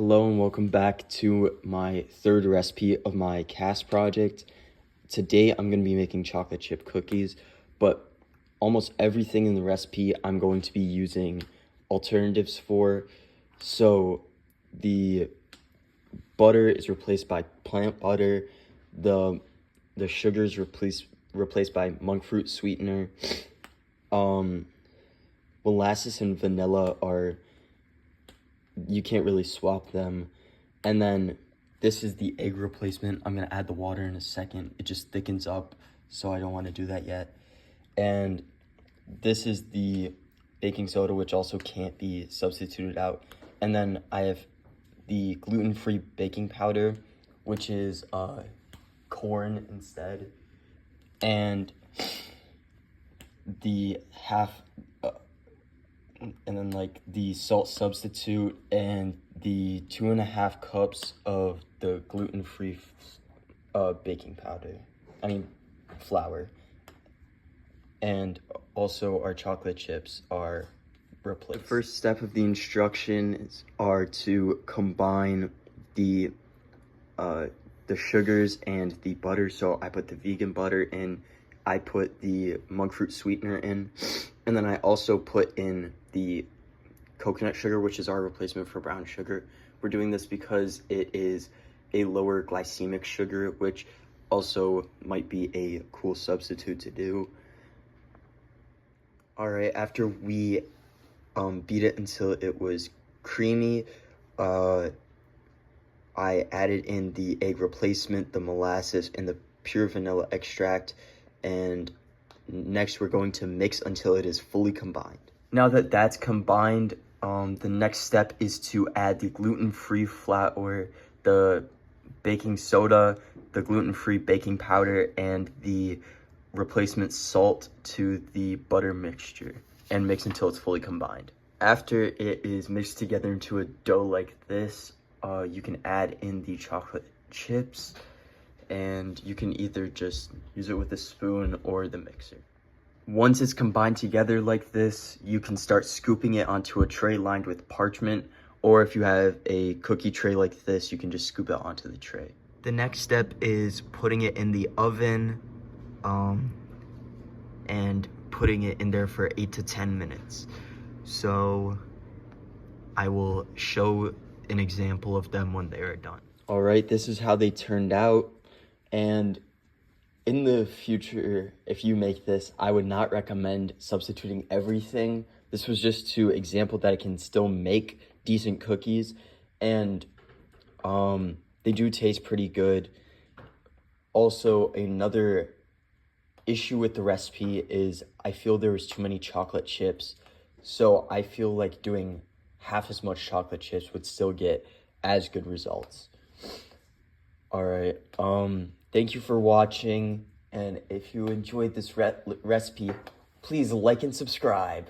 Hello and welcome back to my third recipe of my cast project. Today I'm going to be making chocolate chip cookies, but almost everything in the recipe I'm going to be using alternatives for. So the butter is replaced by plant butter, the sugar is replaced by monk fruit sweetener. Molasses and vanilla are, you can't really swap them. And then this is the egg replacement. I'm gonna add the water in a second. It just thickens up, so I don't want to do that yet. And this is the baking soda, which also can't be substituted out. And then I have the gluten-free baking powder, which is corn instead. And the and then like the salt substitute and the 2.5 cups of the gluten-free baking powder, flour. And also our chocolate chips are replaced. The first step of the instructions are to combine the sugars and the butter. So I put the vegan butter in, I put the monk fruit sweetener in, and then I also put in the coconut sugar, which is our replacement for brown sugar. We're doing this because it is a lower glycemic sugar, which also might be a cool substitute to do. All right, after we beat it until it was creamy, I added in the egg replacement, the molasses, and the pure vanilla extract, and next we're going to mix until it is fully combined. Now that that's combined, the next step is to add the gluten-free flour, the baking soda, the gluten-free baking powder, and the replacement salt to the butter mixture, and mix until it's fully combined. After it is mixed together into a dough like this, you can add in the chocolate chips, and you can either just use it with a spoon or the mixer. Once it's combined together like this, you can start scooping it onto a tray lined with parchment, or if you have a cookie tray like this, you can just scoop it onto the tray. The next step is putting it in the oven and putting it in there for 8 to 10 minutes. So I will show an example of them when they are done. All right, this is how they turned out. And in the future, if you make this, I would not recommend substituting everything. This was just to example that I can still make decent cookies, and they do taste pretty good. Also, another issue with the recipe is I feel there was too many chocolate chips, so I feel like doing half as much chocolate chips would still get as good results. All right, thank you for watching, and if you enjoyed this recipe, please like and subscribe.